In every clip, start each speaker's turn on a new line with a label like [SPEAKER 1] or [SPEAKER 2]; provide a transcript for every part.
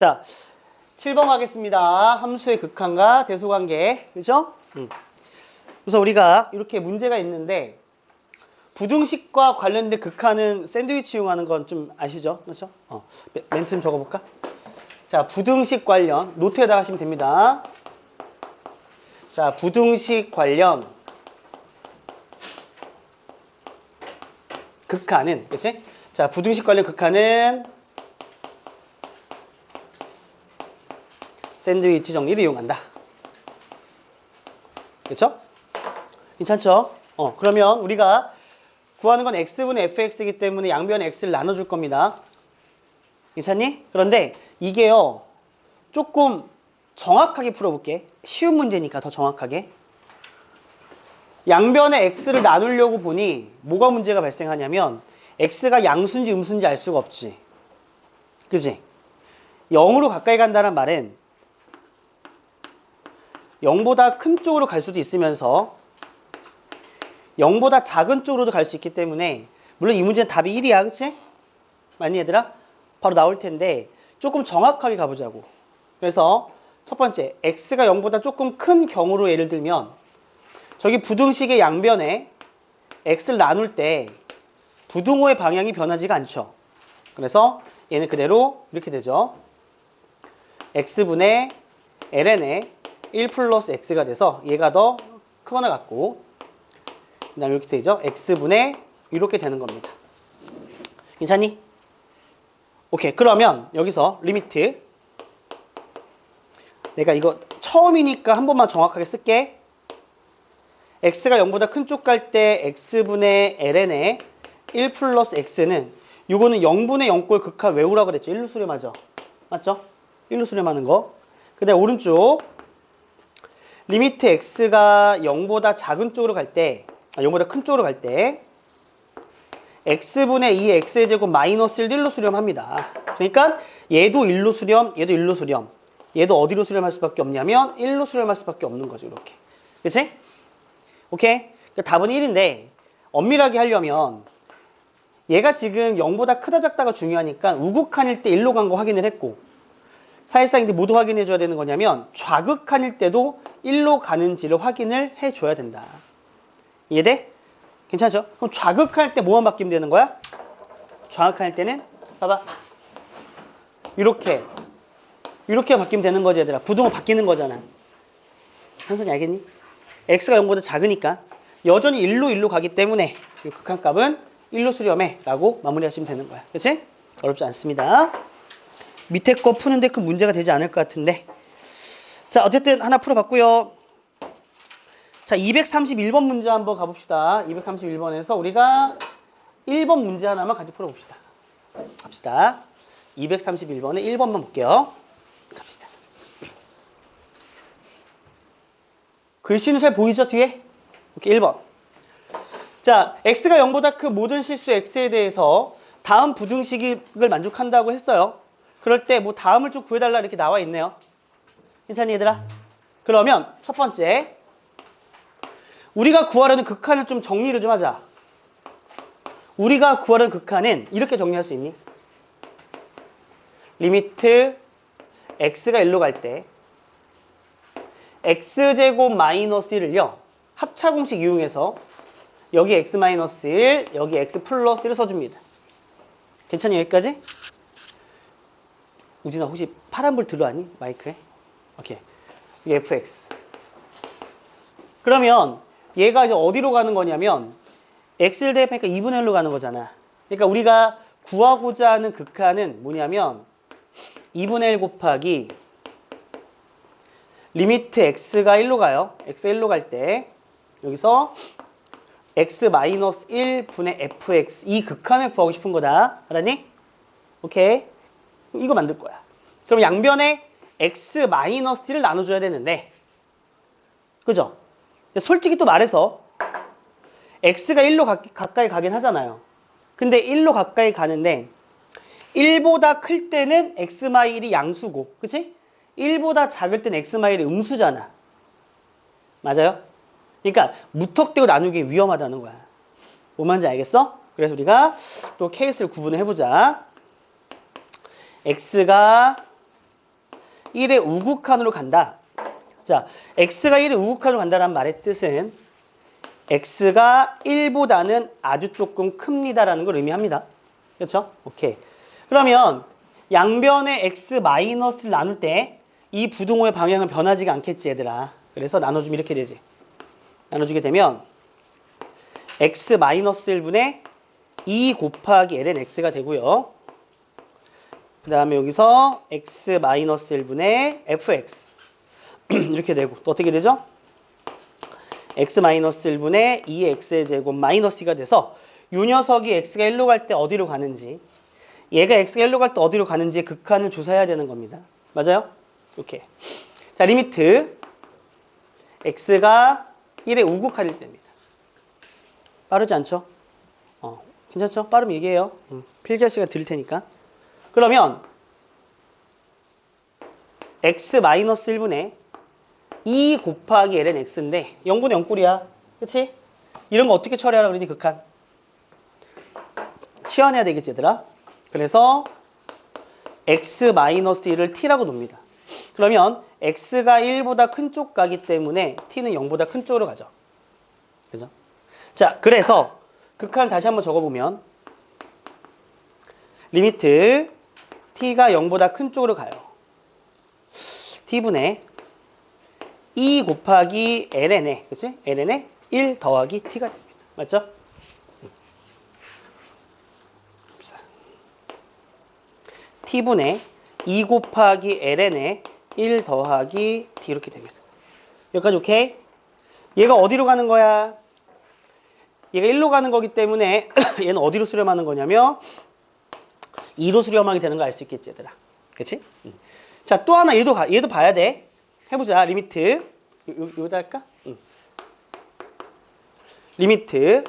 [SPEAKER 1] 자, 7번 가겠습니다. 함수의 극한과 대소관계. 그죠? 우선 우리가 이렇게 문제가 있는데, 부등식과 관련된 극한은 샌드위치 이용하는 건 좀 아시죠? 그렇죠? 멘트 좀 적어볼까? 자, 부등식 관련 노트에다 하시면 됩니다. 자, 부등식 관련 극한은, 그치? 자, 부등식 관련 극한은 샌드위치 정리를 이용한다. 그렇죠? 괜찮죠? 그러면 우리가 구하는 건 x분의 fx이기 때문에 양변에 x를 나눠줄 겁니다. 괜찮니? 그런데 이게요, 조금 정확하게 풀어볼게. 쉬운 문제니까 더 정확하게. 양변에 x를 나누려고 보니 뭐가 문제가 발생하냐면 x가 양수인지 음수인지 알 수가 없지. 그지? 0으로 가까이 간다는 말은 0보다 큰 쪽으로 갈 수도 있으면서 0보다 작은 쪽으로도 갈 수 있기 때문에, 물론 이 문제는 답이 1이야. 그치? 맞니 얘들아? 바로 나올 텐데 조금 정확하게 가보자고. 그래서 첫 번째, x가 0보다 조금 큰 경우로 예를 들면 저기 부등식의 양변에 x를 나눌 때 부등호의 방향이 변하지가 않죠. 그래서 얘는 그대로 이렇게 되죠. x분의 ln의 1 플러스 x가 돼서 얘가 더 크거나 같고, 그 다음에 이렇게 되죠. x분의 이렇게 되는 겁니다. 괜찮니? 오케이. 그러면 여기서 리미트, 내가 이거 처음이니까 한 번만 정확하게 쓸게. x가 0보다 큰 쪽 갈 때 x분의 ln의 1 플러스 x는, 요거는 0분의 0꼴 극한 외우라고 그랬죠. 1로 수렴하죠. 맞죠? 1로 수렴하는 거. 그 다음에 오른쪽 리미트 x가 0보다 작은 쪽으로 갈 때, 0보다 큰 쪽으로 갈 때 x분의 2 x의 제곱 마이너스 1로 수렴합니다. 그러니까 얘도 1로 수렴, 얘도 1로 수렴. 얘도 어디로 수렴할 수밖에 없냐면 1로 수렴할 수밖에 없는 거죠. 이렇게. 그치? 오케이? 그러니까 답은 1인데 엄밀하게 하려면 얘가 지금 0보다 크다 작다가 중요하니까 우극한일 때 1로 간 거 확인을 했고, 사실상 이제 모두 확인해 줘야 되는 거냐면 좌극한일 때도 1로 가는지를 확인을 해줘야 된다. 이해돼? 괜찮죠? 그럼 좌극할 때 뭐만 바뀌면 되는 거야? 좌극할 때는 봐봐, 이렇게 바뀌면 되는 거지 얘들아. 부등호 바뀌는 거잖아. 한손이 알겠니? x가 0보다 작으니까 여전히 1로 가기 때문에 이 극한값은 1로 수렴해 라고 마무리하시면 되는 거야. 그치? 어렵지 않습니다. 밑에 거 푸는데 큰 문제가 되지 않을 것 같은데, 자 어쨌든 하나 풀어봤고요. 자, 231번 문제 한번 가봅시다. 231번에서 우리가 1번 문제 하나만 같이 풀어봅시다. 갑시다. 231번에 1번만 볼게요. 갑시다. 글씨는 잘 보이죠? 뒤에? 오케이, 1번. 자, x가 0보다 큰 모든 실수 x에 대해서 다음 부등식을 만족한다고 했어요. 그럴 때 뭐 다음을 좀 구해달라 이렇게 나와 있네요. 괜찮니 얘들아? 그러면 첫 번째, 우리가 구하려는 극한을 좀 정리를 좀 하자. 우리가 구하려는 극한은 이렇게 정리할 수 있니? 리미트 x가 1로 갈 때 x제곱 마이너스 1을요 합차공식 이용해서 여기 x 마이너스 1, 여기 x 플러스 1을 써줍니다. 괜찮니 여기까지? 우진아 혹시 파란불 들어왔니? 마이크에? 오케이. 이게 fx. 그러면 얘가 이제 어디로 가는 거냐면 x를 대입하니까 2분의 1로 가는 거잖아. 그러니까 우리가 구하고자 하는 극한은 뭐냐면 2분의 1 곱하기 리미트 x가 1로 가요. x가 1로 갈 때 여기서 x 마이너스 1분의 fx, 이 극한을 구하고 싶은 거다. 알았니? 오케이. 이거 만들 거야. 그럼 양변에 x 마이너스 1을 나눠줘야 되는데, 그죠? 솔직히 또 말해서 x가 1로 가까이 가긴 하잖아요. 근데 1로 가까이 가는데 1보다 클 때는 x 마이 1이 양수고, 그치? 1보다 작을 때는 x 마이 1이 음수잖아. 맞아요? 그러니까 무턱대고 나누기 위험하다는 거야. 뭔 말인지 알겠어? 그래서 우리가 또 케이스를 구분을 해보자. x가 1의 우극한으로 간다. 자, x가 1의 우극한으로 간다는 말의 뜻은 x가 1보다는 아주 조금 큽니다라는 걸 의미합니다. 그렇죠? 오케이. 그러면 양변의 x 마이너스를 나눌 때 이 부등호의 방향은 변하지가 않겠지, 얘들아. 그래서 나눠주면 이렇게 되지. 나눠주게 되면 x 마이너스 1분의 2 곱하기 ln x가 되고요. 그 다음에 여기서 x 마이너스 1분의 fx 이렇게 되고 또 어떻게 되죠? x 마이너스 1분의 2의 x의 제곱 마이너스 2가 돼서 이 녀석이 x가 1로 갈 때 어디로 가는지, 얘가 x가 1로 갈 때 어디로 가는지 극한을 조사해야 되는 겁니다. 맞아요? 오케이. 자, 리미트 x가 1의 우극한일 때입니다. 빠르지 않죠? 괜찮죠? 빠르면 얘기해요. 필기할 시간 드릴 테니까. 그러면 x 마이너스 1분의 2 곱하기 ln x인데 0분의 0꼴이야. 그치? 이런 거 어떻게 처리하라 그러니 극한? 치환해야 되겠지, 얘들아? 그래서 x 마이너스 1을 t라고 놉니다. 그러면 x가 1보다 큰 쪽 가기 때문에 t는 0보다 큰 쪽으로 가죠. 그죠? 자, 그래서 극한 다시 한번 적어보면 리미트 t가 0보다 큰 쪽으로 가요. t분의 2 곱하기 ln에, 그치? ln에 1 더하기 t가 됩니다. 맞죠? t분의 2 곱하기 ln에 1 더하기 t 이렇게 됩니다. 여기까지 오케이? 얘가 어디로 가는 거야? 얘가 1로 가는 거기 때문에 얘는 어디로 수렴하는 거냐면 2로 수렴하게 되는 거 알 수 있겠지, 얘들아. 그치? 자, 또 하나 얘도 봐야 돼. 해보자. 리미트 여기다 할까? 리미트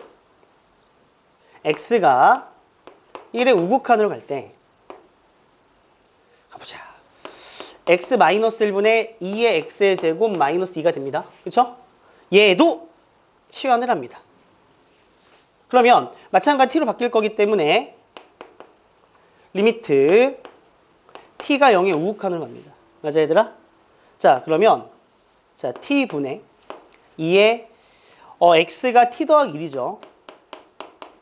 [SPEAKER 1] x가 1의 우극한으로 갈 때 가보자. x 마이너스 1분의 2의 x의 제곱 마이너스 2가 됩니다. 그쵸? 얘도 치환을 합니다. 그러면 마찬가지 t로 바뀔 거기 때문에 리미트 t가 0의 우극한으로 갑니다. 맞아, 얘들아? 자, 그러면 자, t분의 2의 x가 t 더하기 1이죠.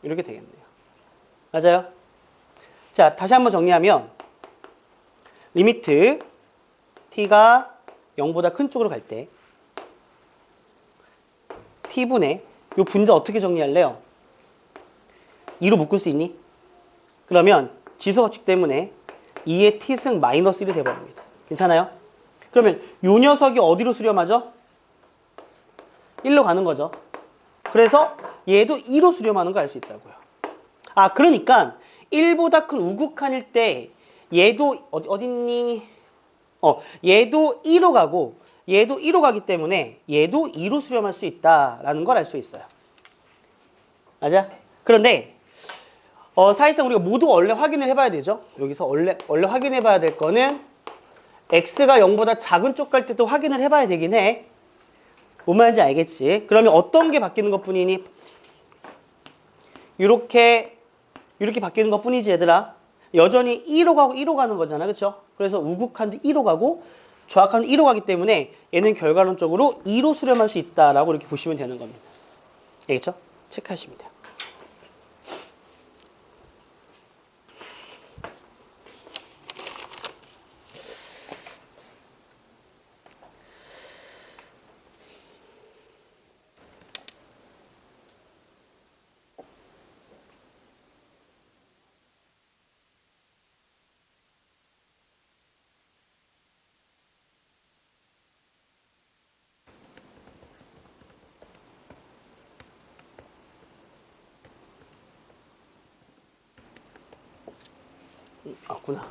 [SPEAKER 1] 이렇게 되겠네요. 맞아요? 자, 다시 한번 정리하면 리미트 t가 0보다 큰 쪽으로 갈 때 t분의 이 분자 어떻게 정리할래요? 2로 묶을 수 있니? 그러면 지수법칙 때문에 2의 t승 마이너스 1이 돼버립니다. 괜찮아요? 그러면 이 녀석이 어디로 수렴하죠? 1로 가는 거죠. 그래서 얘도 2로 수렴하는 거 알 수 있다고요. 아, 그러니까 1보다 큰 우극한일 때 얘도 어딨니? 얘도 2로 가고 얘도 2로 가기 때문에 얘도 2로 수렴할 수 있다라는 걸 알 수 있어요. 맞아? 그런데 사실상 우리가 모두 원래 확인을 해봐야 되죠. 여기서 원래 확인해봐야 될 거는 x가 0보다 작은 쪽 갈 때도 확인을 해봐야 되긴 해. 뭔 말인지 알겠지? 그러면 어떤 게 바뀌는 것 뿐이니? 이렇게 바뀌는 것 뿐이지, 얘들아. 여전히 2로 가고 2로 가는 거잖아. 그쵸? 그래서 우극한도 2로 가고 좌악한도 2로 가기 때문에 얘는 결과론적으로 2로 수렴할 수 있다라고 이렇게 보시면 되는 겁니다. 알겠죠? 체크하시면 돼요. 없구나.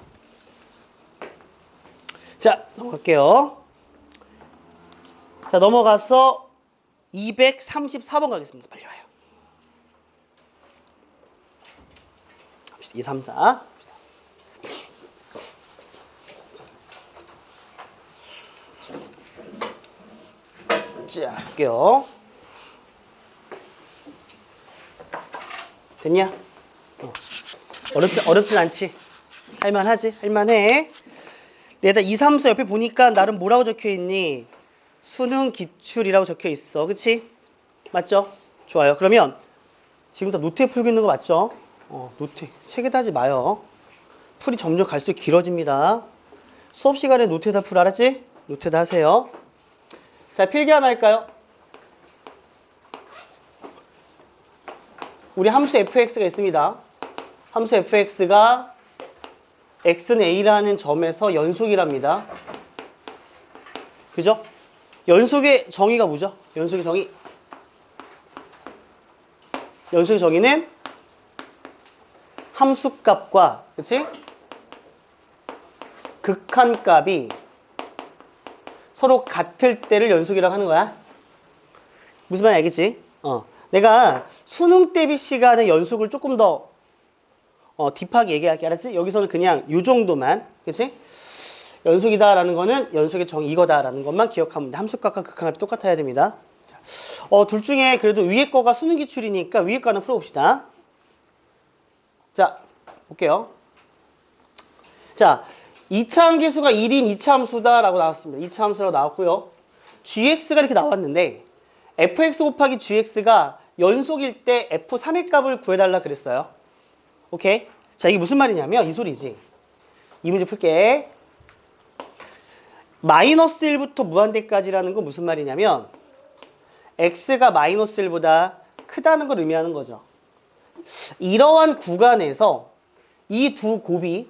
[SPEAKER 1] 자, 넘어갈게요. 자, 넘어가서 234번 가겠습니다. 빨리 와요. 2, 3, 4. 자, 할게요. 됐냐? 어렵진 않지? 할만하지? 할만해. 내가 2, 3, 4 옆에 보니까 나름 뭐라고 적혀 있니? 수능 기출이라고 적혀 있어. 그치? 맞죠? 좋아요. 그러면 지금 다 노트에 풀고 있는 거 맞죠? 노트에. 책에다 하지 마요. 풀이 점점 갈수록 길어집니다. 수업 시간에 노트에다 풀 알았지? 노트에다 하세요. 자, 필기 하나 할까요? 우리 함수 fx가 있습니다. 함수 fx가 x는 a라는 점에서 연속이랍니다. 그죠? 연속의 정의가 뭐죠? 연속의 정의. 연속의 정의는 함수값과, 그치? 극한값이 서로 같을 때를 연속이라고 하는 거야. 무슨 말인지 알겠지? 내가 수능 대비 시간에 연속을 조금 더 딥하게 얘기할게. 알았지? 여기서는 그냥 요 정도만, 그치? 연속이다라는 거는 연속의 정의 이거다라는 것만 기억하면 돼. 함수값과 극한값이 똑같아야 됩니다. 자, 둘 중에 그래도 위에 거가 수능 기출이니까 위에 거 하나 풀어봅시다. 자, 볼게요. 자, 2차 함계수가 1인 2차 함수다라고 나왔습니다. 2차 함수라고 나왔고요. gx가 이렇게 나왔는데 fx 곱하기 gx가 연속일 때 f3의 값을 구해달라 그랬어요. 오케이? 자, 이게 무슨 말이냐면 이 소리지. 이 문제 풀게. 마이너스 1부터 무한대까지라는 건 무슨 말이냐면 x가 마이너스 1보다 크다는 걸 의미하는 거죠. 이러한 구간에서 이 두 곱이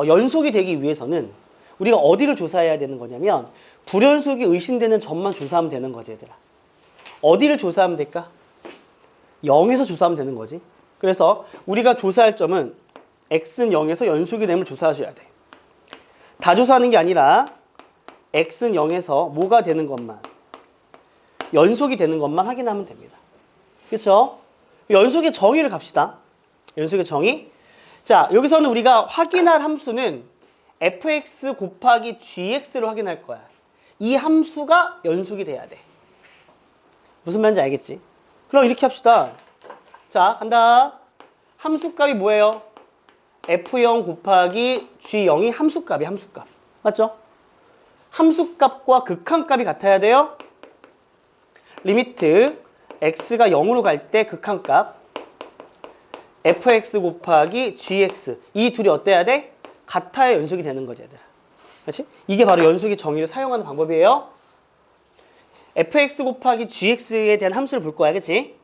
[SPEAKER 1] 연속이 되기 위해서는 우리가 어디를 조사해야 되는 거냐면 불연속이 의심되는 점만 조사하면 되는 거지, 얘들아. 어디를 조사하면 될까? 0에서 조사하면 되는 거지. 그래서 우리가 조사할 점은 x는 0에서 연속이 됨을 조사하셔야 돼. 다 조사하는 게 아니라 x는 0에서 뭐가 되는 것만, 연속이 되는 것만 확인하면 됩니다. 그렇죠? 연속의 정의를 갑시다. 연속의 정의. 자, 여기서는 우리가 확인할 함수는 fx 곱하기 gx로 확인할 거야. 이 함수가 연속이 돼야 돼. 무슨 말인지 알겠지? 그럼 이렇게 합시다. 자, 간다. 함수값이 뭐예요? f0 곱하기 g0이 함수값이 함수값. 맞죠? 함수값과 극한값이 같아야 돼요. 리미트 x가 0으로 갈 때 극한값 fx 곱하기 gx 이 둘이 어때야 돼? 같아야 연속이 되는 거지, 얘들아. 그렇지? 이게 바로 연속의 정의를 사용하는 방법이에요. fx 곱하기 gx에 대한 함수를 볼 거야, 그치?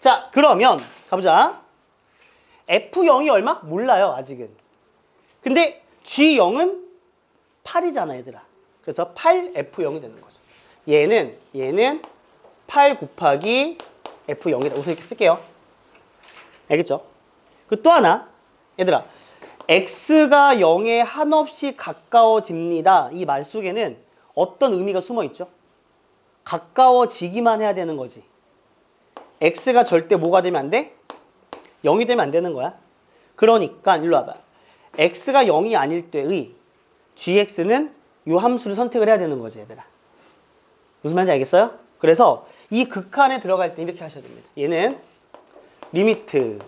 [SPEAKER 1] 자, 그러면 가보자. f0이 얼마? 몰라요, 아직은. 근데 g0은 8이잖아, 얘들아. 그래서 8f0이 되는 거죠. 얘는 8 곱하기 f0이다. 우선 이렇게 쓸게요. 알겠죠? 그 또 하나, 얘들아, x가 0에 한없이 가까워집니다. 이 말 속에는 어떤 의미가 숨어 있죠? 가까워지기만 해야 되는 거지. x가 절대 뭐가 되면 안 돼? 0이 되면 안 되는 거야. 그러니까 일로 와봐. x가 0이 아닐 때의 gx는 이 함수를 선택을 해야 되는 거지, 얘들아. 무슨 말인지 알겠어요? 그래서 이 극한에 들어갈 때 이렇게 하셔야 됩니다. 얘는 리미트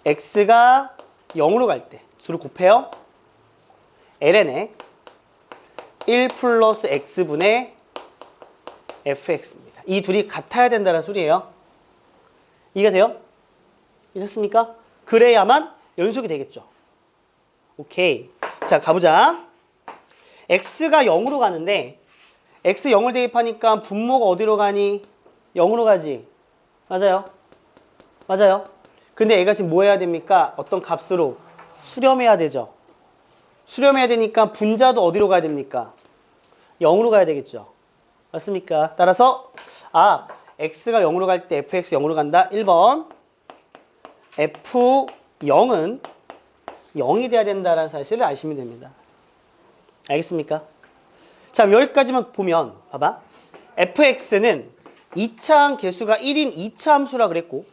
[SPEAKER 1] x가 0으로 갈 때 수를 곱해요. ln에 1 플러스 x분의 fx입니다. 이 둘이 같아야 된다는 소리예요. 이해가 돼요? 이해했습니까? 그래야만 연속이 되겠죠. 오케이. 자, 가보자. x가 0으로 가는데 x 0을 대입하니까 분모가 어디로 가니? 0으로 가지. 맞아요. 맞아요. 근데 얘가 지금 뭐 해야 됩니까? 어떤 값으로? 수렴해야 되죠. 수렴해야 되니까 분자도 어디로 가야 됩니까? 0으로 가야 되겠죠. 맞습니까? 따라서 x가 0으로 갈 때 fx 0으로 간다. 1번 f0은 0이 돼야 된다는 사실을 아시면 됩니다. 알겠습니까? 자, 여기까지만 보면 봐봐. fx는 2차 개수가 1인 2차 함수라 그랬고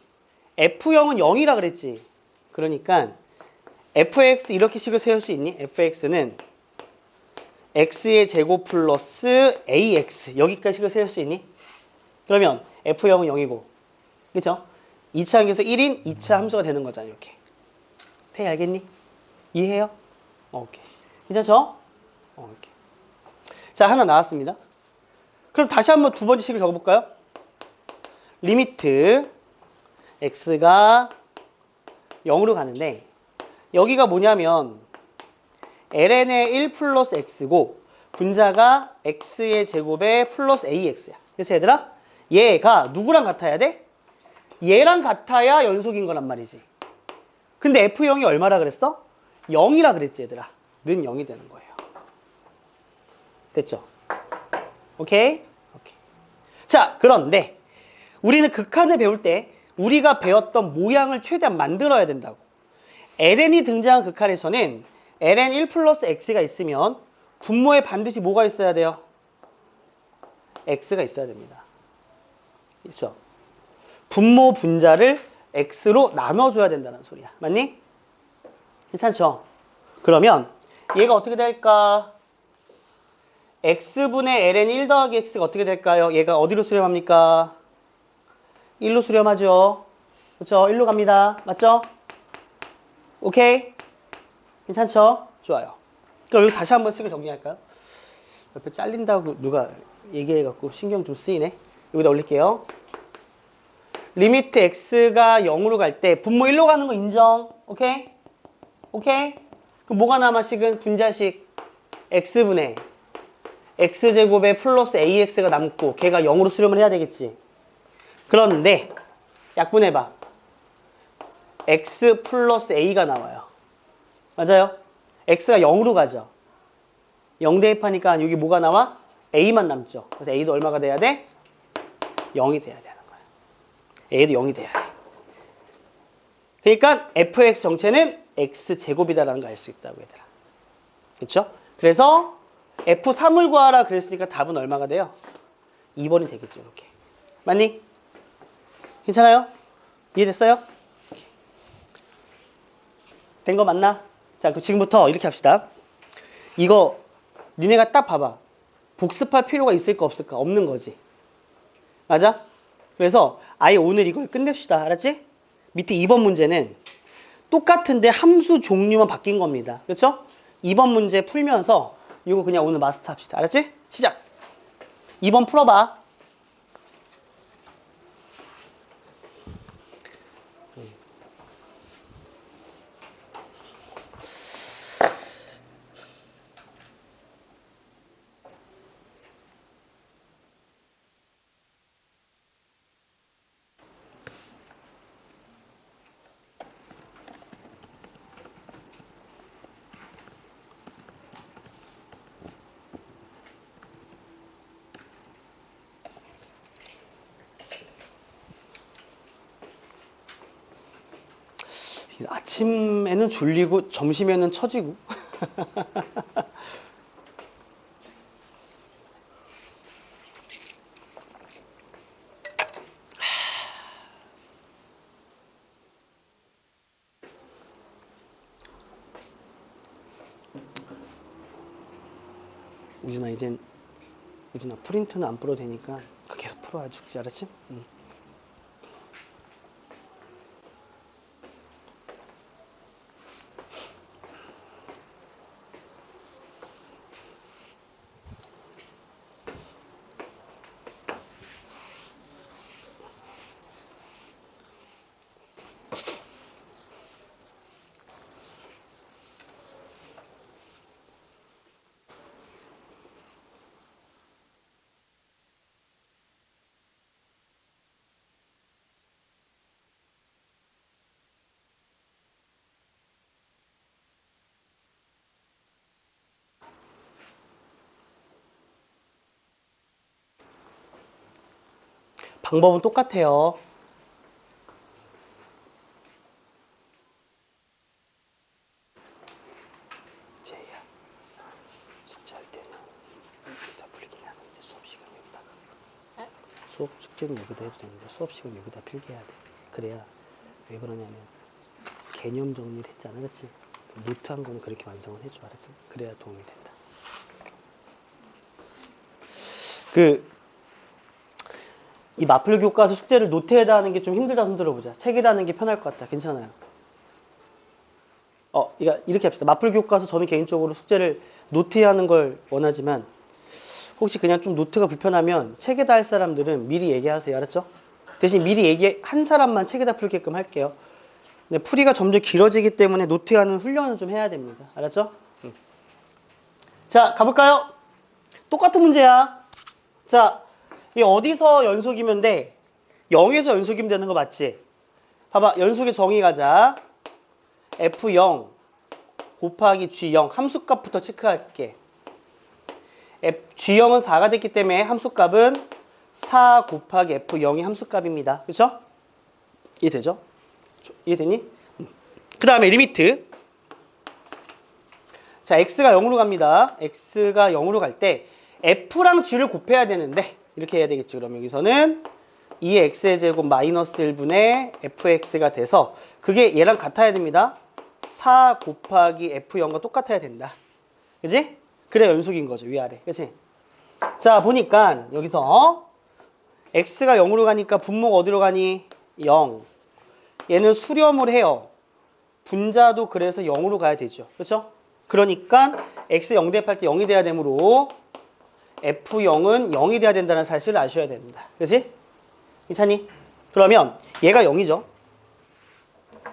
[SPEAKER 1] f0은 0이라 그랬지. 그러니까 fx 이렇게 식을 세울 수 있니? fx는 x의 제곱 플러스 ax 여기까지 식을 세울 수 있니? 그러면 f0은 0이고 그렇죠? 2차 함수에서 1인 2차 함수가 되는 거잖아. 이렇게. 태희 알겠니? 이해해요? 오케이. 괜찮죠? 이렇게. 자, 하나 나왔습니다. 그럼 다시 한번 두 번째 식을 적어볼까요? 리미트 x가 0으로 가는데 여기가 뭐냐면 ln의 1 플러스 x고 분자가 x의 제곱에 플러스 ax야. 그래서 얘들아 얘가 누구랑 같아야 돼? 얘랑 같아야 연속인 거란 말이지. 근데 f0이 얼마라 그랬어? 0이라 그랬지 얘들아. 는 0이 되는 거예요. 됐죠? 오케이? 오케이. 자, 그런데 우리는 극한을 배울 때 우리가 배웠던 모양을 최대한 만들어야 된다고. ln이 등장한 극한에서는 ln 1 플러스 x가 있으면 분모에 반드시 뭐가 있어야 돼요? x가 있어야 됩니다. 그렇죠? 분모 분자를 x로 나눠줘야 된다는 소리야. 맞니? 괜찮죠? 그러면 얘가 어떻게 될까? x분의 ln 1 더하기 x가 어떻게 될까요? 얘가 어디로 수렴합니까? 1로 수렴하죠. 그렇죠? 1로 갑니다. 맞죠? 오케이? 괜찮죠? 좋아요. 그럼 여기 다시 한번 식을 정리할까요? 옆에 잘린다고 누가 얘기해갖고 신경 좀 쓰이네. 여기다 올릴게요. 리미트 x가 0으로 갈 때 분모 1로 가는 거 인정? 오케이? 오케이? 그럼 뭐가 남아 식은? 분자식 x분의 x제곱에 플러스 ax가 남고 걔가 0으로 수렴을 해야 되겠지. 그런데 약분해봐. x 플러스 a가 나와요. 맞아요? x가 0으로 가죠. 0 대입하니까 여기 뭐가 나와? a만 남죠. 그래서 a도 얼마가 돼야 돼? 0이 돼야 되는 거야. a도 0이 돼야 돼. 그러니까 fx 정체는 x제곱이다라는 거 알 수 있다고 얘들아. 그렇죠? 그래서 f3을 구하라 그랬으니까 답은 얼마가 돼요? 2번이 되겠죠. 이렇게. 맞니? 괜찮아요? 이해됐어요? 된 거 맞나? 자, 그럼 지금부터 이렇게 합시다. 이거 니네가 딱 봐봐. 복습할 필요가 있을까 없을까? 없는 거지. 맞아? 그래서 아예 오늘 이걸 끝냅시다. 알았지? 밑에 2번 문제는 똑같은데 함수 종류만 바뀐 겁니다. 그렇죠? 2번 문제 풀면서 이거 그냥 오늘 마스터 합시다. 알았지? 시작! 2번 풀어봐. 아침에는 졸리고 점심에는 처지고 우준아 프린트는 안 풀어도 되니까 계속 풀어야 죽지. 알았지? 응. 방법은 똑같아요. 제이야, 숙제할 때는 여기다 풀긴 하는데 수업 시간 여기다가. 수업 숙제는 여기다 해도 되는데 수업 시간 여기다 필게 해야 돼. 그래야 왜 그러냐면 개념 정리를 했잖아, 그렇지? 노트한 거는 그렇게 완성을 해줘, 알았지? 그래야 도움이 된다. 이 마플 교과서 숙제를 노트에다 하는 게 좀 힘들다 손들어 보자. 책에다 하는 게 편할 것 같다. 괜찮아요. 이렇게 합시다. 마플 교과서 저는 개인적으로 숙제를 노트하는 걸 원하지만 혹시 그냥 좀 노트가 불편하면 책에다 할 사람들은 미리 얘기하세요. 알았죠? 대신 미리 얘기한 사람만 책에다 풀게끔 할게요. 근데 풀이가 점점 길어지기 때문에 노트하는 훈련은 좀 해야 됩니다. 알았죠? 자, 가볼까요? 똑같은 문제야. 자, 이 어디서 연속이면 돼? 0에서 연속이면 되는 거 맞지? 봐봐, 연속의 정의 가자. F0 곱하기 G0 함수값부터 체크할게. G0은 4가 됐기 때문에 함수값은 4 곱하기 F0이 함수값입니다. 그렇죠? 이해되죠? 이해되니? 그 다음에 리미트. 자, x가 0으로 갑니다. x가 0으로 갈 때 f랑 g를 곱해야 되는데 이렇게 해야 되겠지. 그럼 여기서는 2x의 제곱 마이너스 1분의 fx가 돼서 그게 얘랑 같아야 됩니다. 4 곱하기 f0과 똑같아야 된다. 그지? 그래 연속인 거죠. 위아래. 그치? 자, 보니까 여기서 x가 0으로 가니까 분모가 어디로 가니? 0. 얘는 수렴을 해요. 분자도 그래서 0으로 가야 되죠. 그렇죠? 그러니까 x 0 대입할 때 0이 돼야 되므로 f0은 0이 돼야 된다는 사실을 아셔야 됩니다. 그렇지? 괜찮니? 그러면 얘가 0이죠.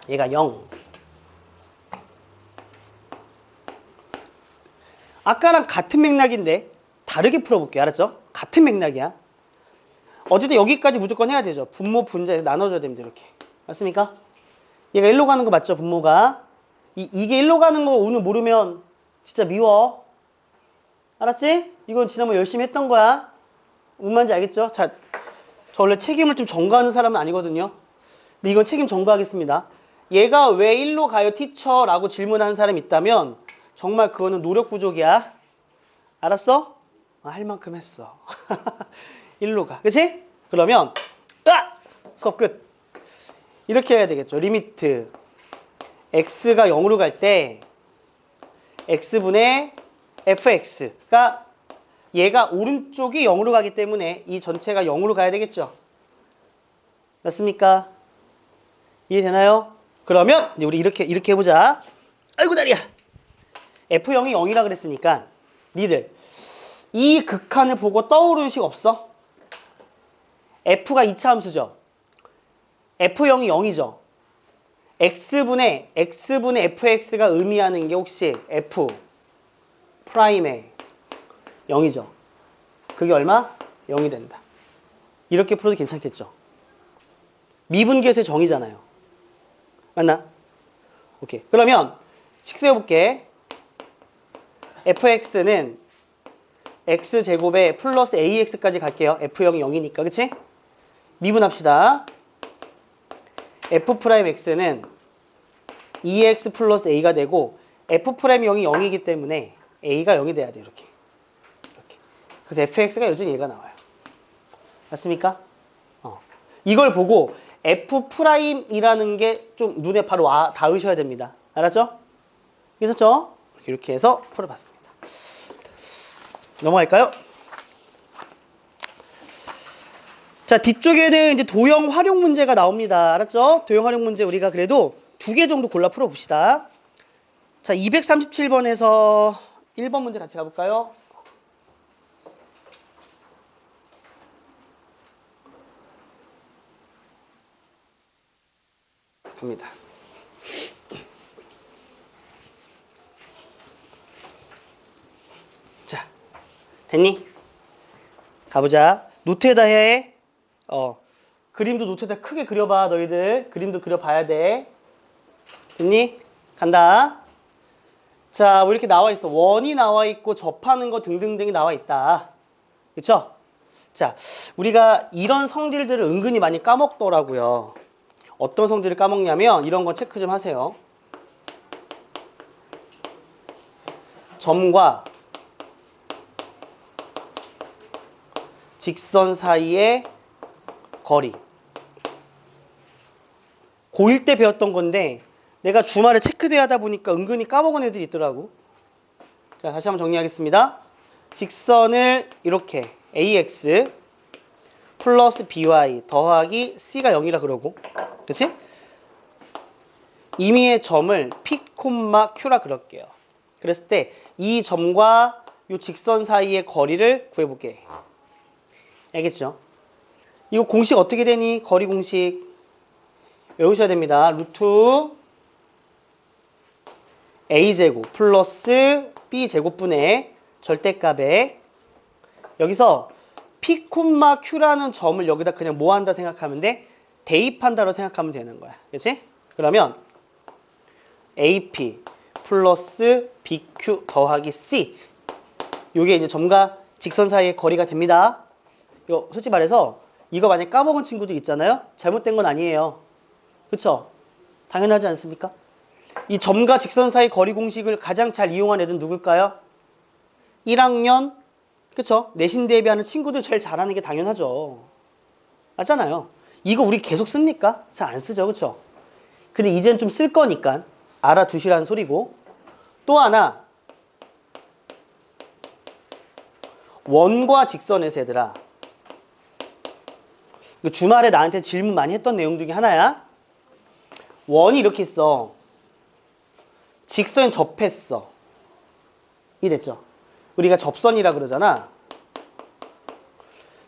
[SPEAKER 1] 얘가 0. 아까랑 같은 맥락인데 다르게 풀어볼게요. 알았죠? 같은 맥락이야. 어쨌든 여기까지 무조건 해야 되죠. 분모 분자에서 나눠줘야 됩니다. 이렇게. 맞습니까? 얘가 1로 가는 거 맞죠? 분모가. 이게 1로 가는 거 오늘 모르면 진짜 미워. 알았지? 이건 지난번 열심히 했던 거야. 뭔 말인지 알겠죠? 자, 저 원래 책임을 좀 전가하는 사람은 아니거든요. 근데 이건 책임 전가하겠습니다. 얘가 왜 1로 가요, 티처? 라고 질문하는 사람이 있다면 정말 그거는 노력 부족이야. 알았어? 할 만큼 했어. 1로 가. 그치? 그러면 수업 끝. 이렇게 해야 되겠죠. 리미트 x가 0으로 갈 때 x분의 fx가 얘가 오른쪽이 0으로 가기 때문에 이 전체가 0으로 가야 되겠죠. 맞습니까? 이해되나요? 그러면 이제 우리 이렇게 해보자. 아이고 다리야. f0이 0이라 그랬으니까 니들 이 극한을 보고 떠오르는 식 없어? f가 2차 함수죠. f0이 0이죠. x분의 fx가 의미하는 게 혹시 f 프라임의 0이죠. 그게 얼마? 0이 된다. 이렇게 풀어도 괜찮겠죠. 미분계수의 정의잖아요. 맞나? 오케이. 그러면 식세해볼게. fx는 x제곱에 플러스 ax까지 갈게요. f0이 0이니까. 그치? 미분합시다. f'x는 2x 플러스 a가 되고 f'이 0이기 때문에 a가 0이 돼야 돼요. 이렇게. 그래서 fx가 여전히 얘가 나와요. 맞습니까? 이걸 보고 f'이라는 게 좀 눈에 바로 닿으셔야 됩니다. 알았죠? 있었죠? 이렇게 해서 풀어봤습니다. 넘어갈까요? 자, 뒤쪽에는 이제 도형 활용 문제가 나옵니다. 알았죠? 도형 활용 문제 우리가 그래도 2개 정도 골라 풀어봅시다. 자, 237번에서 1번 문제 같이 가볼까요? 갑니다. 자, 됐니? 가보자. 노트에다 해. 그림도 노트에다 크게 그려봐. 너희들 그림도 그려봐야 돼. 됐니? 간다. 자, 뭐 이렇게 나와 있어. 원이 나와 있고 접하는 거 등등등이 나와 있다. 그쵸? 자, 우리가 이런 성질들을 은근히 많이 까먹더라고요. 어떤 성질을 까먹냐면 이런 거 체크 좀 하세요. 점과 직선 사이의 거리. 고1 때 배웠던 건데 내가 주말에 체크대회 하다 보니까 은근히 까먹은 애들이 있더라고. 자, 다시 한번 정리하겠습니다. 직선을 이렇게 ax 플러스 by 더하기 c가 0이라 그러고, 그렇지? 임의의 점을 P, Q라 그럴게요. 그랬을 때 이 점과 이 직선 사이의 거리를 구해볼게. 알겠죠? 이거 공식 어떻게 되니? 거리 공식 외우셔야 됩니다. 루트 a제곱 플러스 b제곱분의 절대값에 여기서 P, Q라는 점을 여기다 그냥 뭐 한다 생각하면 돼? 대입한다고 생각하면 되는 거야. 그치? 그러면 AP 플러스 BQ 더하기 C 요게 이제 점과 직선 사이의 거리가 됩니다. 이거 솔직히 말해서 이거 만약 까먹은 친구들 있잖아요. 잘못된 건 아니에요. 그쵸? 당연하지 않습니까? 이 점과 직선 사이 거리 공식을 가장 잘 이용한 애들은 누굴까요? 1학년 그쵸? 내신 대비하는 친구들 제일 잘하는 게 당연하죠. 맞잖아요. 이거 우리 계속 씁니까? 잘 안 쓰죠. 그쵸? 근데 이제는 좀 쓸 거니까 알아두시라는 소리고 또 하나 원과 직선에서 얘들아 주말에 나한테 질문 많이 했던 내용 중에 하나야. 원이 이렇게 있어. 직선 접했어. 이해됐죠? 우리가 접선이라 그러잖아.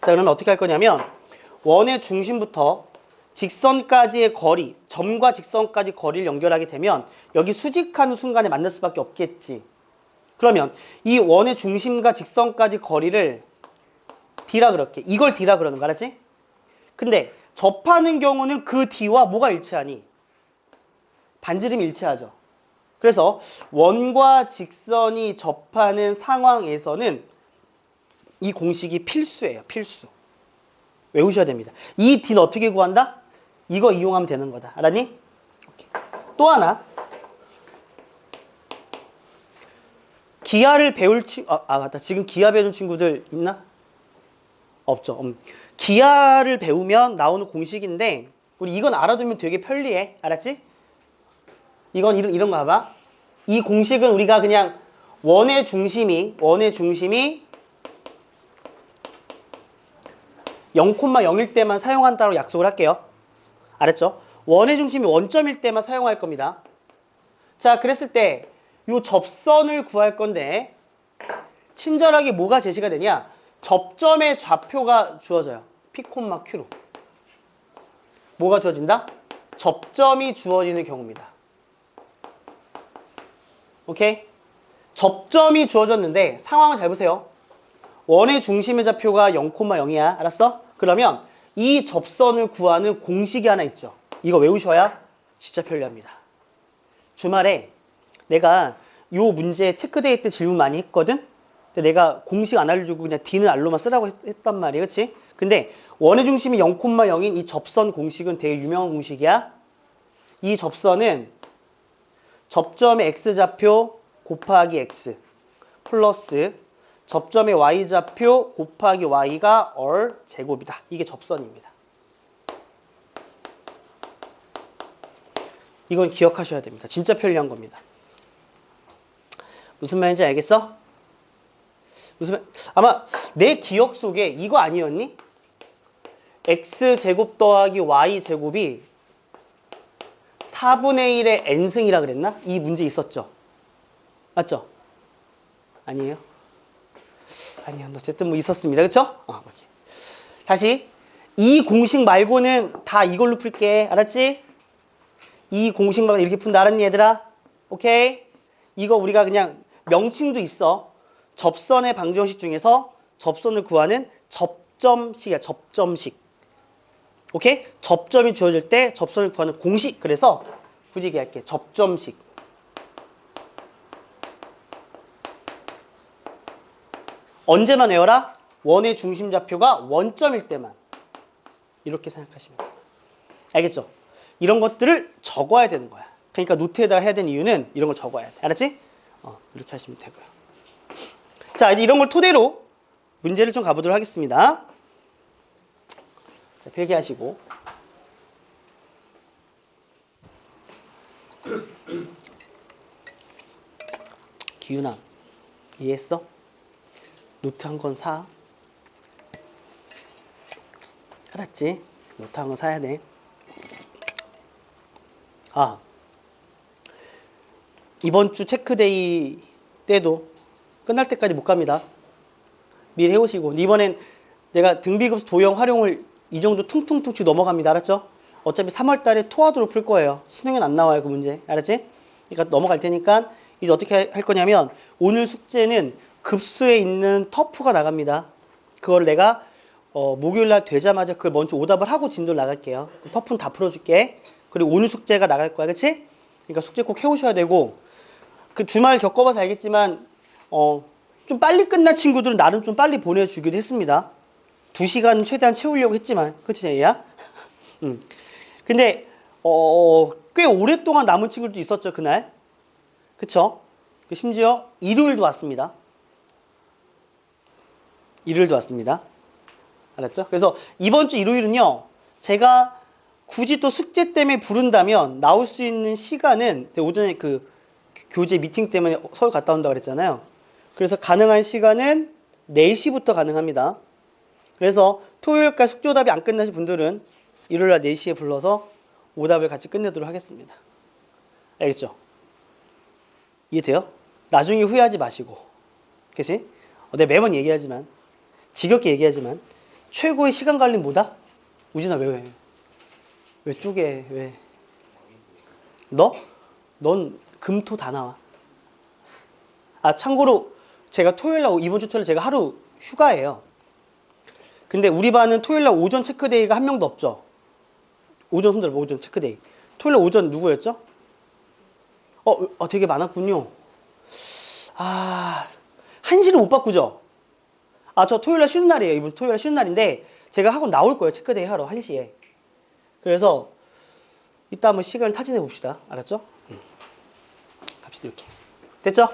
[SPEAKER 1] 자, 그러면 어떻게 할 거냐면 원의 중심부터 직선까지의 거리, 점과 직선까지 거리를 연결하게 되면 여기 수직하는 순간에 만날 수밖에 없겠지. 그러면 이 원의 중심과 직선까지 거리를 D라 그럴게. 이걸 D라 그러는 거 알았지? 근데 접하는 경우는 그 D와 뭐가 일치하니? 반지름이 일치하죠. 그래서 원과 직선이 접하는 상황에서는 이 공식이 필수예요. 필수. 외우셔야 됩니다. 이 D는 어떻게 구한다? 이거 이용하면 되는 거다. 알았니? 오케이. 또 하나. 기하를 배울 맞다. 지금 기하 배우는 친구들 있나? 없죠. 기하를 배우면 나오는 공식인데 우리 이건 알아두면 되게 편리해. 알았지? 이건 이런 거 봐봐. 이 공식은 우리가 그냥 원의 중심이 0,0일 때만 사용한다고 약속을 할게요. 알았죠? 원의 중심이 원점일 때만 사용할 겁니다. 자, 그랬을 때 이 접선을 구할 건데 친절하게 뭐가 제시가 되냐? 접점의 좌표가 주어져요. P, Q로. 뭐가 주어진다? 접점이 주어지는 경우입니다. 오케이? 접점이 주어졌는데 상황을 잘 보세요. 원의 중심의 좌표가 0,0이야. 알았어? 그러면 이 접선을 구하는 공식이 하나 있죠. 이거 외우셔야 진짜 편리합니다. 주말에 내가 요 문제 체크데이 때 질문 많이 했거든? 근데 내가 공식 안 알려주고 그냥 D는 R로만 쓰라고 했단 말이야. 그치? 근데 원의 중심이 0,0인 이 접선 공식은 되게 유명한 공식이야. 이 접선은 접점의 X좌표 곱하기 X 플러스 접점의 Y좌표 곱하기 Y가 얼 제곱이다. 이게 접선입니다. 이건 기억하셔야 됩니다. 진짜 편리한 겁니다. 무슨 말인지 알겠어? 아마 내 기억 속에 이거 아니었니? X제곱 더하기 Y제곱이 4분의 1의 n승이라 그랬나? 이 문제 있었죠? 맞죠? 아니에요? 아니요. 어쨌든 뭐 있었습니다. 그쵸? 오케이. 다시 이 공식 말고는 다 이걸로 풀게. 알았지? 이 공식 말고 이렇게 푼다. 알았니 얘들아? 오케이? 이거 우리가 그냥 명칭도 있어. 접선의 방정식 중에서 접선을 구하는 접점식이야. 접점식. 오케이? 접점이 주어질 때 접선을 구하는 공식. 그래서 굳이 얘기할게. 접점식. 언제만 외워라? 원의 중심 좌표가 원점일 때만. 이렇게 생각하시면 돼요. 알겠죠? 이런 것들을 적어야 되는 거야. 그러니까 노트에다 해야 되는 이유는 이런 걸 적어야 돼. 알았지? 이렇게 하시면 되고요. 자, 이제 이런 걸 토대로 문제를 좀 가보도록 하겠습니다. 자, 필기하시고. 기윤아, 이해했어? 노트 한 권 사. 알았지? 노트 한 권 사야 돼. 아, 이번 주 체크데이 때도 끝날 때까지 못 갑니다. 미리 해오시고. 이번엔 내가 등비급수 도형 활용을 이 정도 퉁퉁퉁 넘어갑니다. 알았죠? 어차피 3월 달에 토화도로 풀 거예요. 수능엔 안 나와요, 그 문제. 알았지? 그러니까 넘어갈 테니까 이제 어떻게 할 거냐면 오늘 숙제는 급수에 있는 터프가 나갑니다. 그걸 내가 목요일 날 되자마자 그걸 먼저 오답을 하고 진도를 나갈게요. 터프는 다 풀어줄게. 그리고 오늘 숙제가 나갈 거야. 그치? 그러니까 숙제 꼭 해오셔야 되고 그 주말 겪어봐서 알겠지만 좀 빨리 끝난 친구들은 나름 좀 빨리 보내주기도 했습니다. 2시간 최대한 채우려고 했지만 그치 제이야? 근데 꽤 오랫동안 남은 친구들도 있었죠 그날. 그쵸? 심지어 일요일도 왔습니다. 일요일도 왔습니다. 알았죠? 그래서 이번 주 일요일은요 제가 굳이 또 숙제 때문에 부른다면 나올 수 있는 시간은 오전에 그 교재 미팅 때문에 서울 갔다 온다고 그랬잖아요. 그래서 가능한 시간은 4시부터 가능합니다. 그래서 토요일까지 숙제 오답이 안 끝나신 분들은 일요일날 4시에 불러서 오답을 같이 끝내도록 하겠습니다. 알겠죠? 이해돼요? 나중에 후회하지 마시고. 그치? 내가 매번 얘기하지만 지겹게 얘기하지만 최고의 시간 관리는 뭐다? 우진아 왜 쪼개? 왜? 너? 넌 금토 다 나와. 참고로 제가 이번 주 토요일 제가 하루 휴가예요. 근데 우리 반은 토요일날 오전 체크데이가 한 명도 없죠. 오전 손들어 오전 체크데이. 토요일날 오전 누구였죠? 되게 많았군요. 1시를 못 바꾸죠? 저 토요일날 쉬는 날이에요. 이번 토요일날 쉬는 날인데 제가 학원 나올 거예요. 체크데이 하러 1시에. 그래서 이따 한번 시간을 타진해 봅시다. 알았죠? 갑시다 이렇게. 됐죠?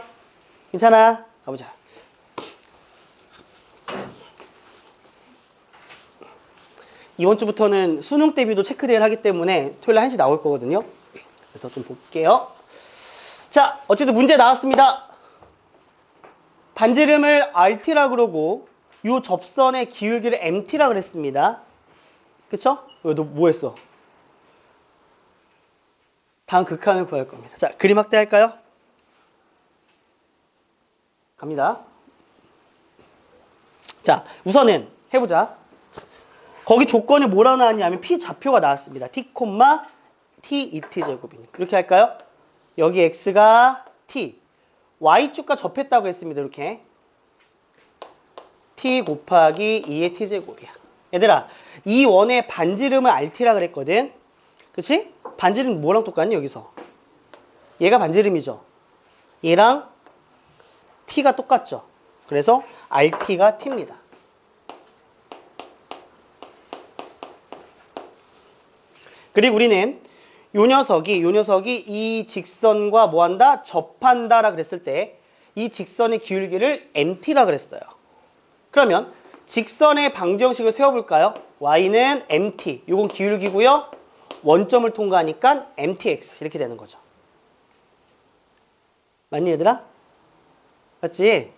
[SPEAKER 1] 괜찮아? 가보자. 이번 주부터는 수능 대비도 체크데이를 하기 때문에 토요일 1시 나올 거거든요. 그래서 좀 볼게요. 자, 어쨌든 문제 나왔습니다. 반지름을 RT라 그러고 요 접선의 기울기를 MT라 그랬습니다. 그쵸? 너 뭐 했어? 다음 극한을 구할 겁니다. 자, 그림 확대할까요? 갑니다. 자, 우선은 해보자. 거기 조건이 뭐라고 나왔냐면 P 좌표가 나왔습니다. T, T, ET 제곱이네. 이렇게 할까요? 여기 X가 T, Y축과 접했다고 했습니다. 이렇게 T 곱하기 2의 T 제곱이야. 얘들아, 이 원의 반지름을 RT라 그랬거든. 그치? 반지름 뭐랑 똑같니 여기서? 얘가 반지름이죠. 얘랑 T가 똑같죠. 그래서 RT가 T입니다. 그리고 우리는 요 녀석이 이 직선과 뭐한다? 접한다라 그랬을 때 이 직선의 기울기를 MT라 그랬어요. 그러면 직선의 방정식을 세워볼까요? Y는 MT, 요건 기울기고요. 원점을 통과하니까 MTX 이렇게 되는 거죠. 맞니 얘들아? 맞지?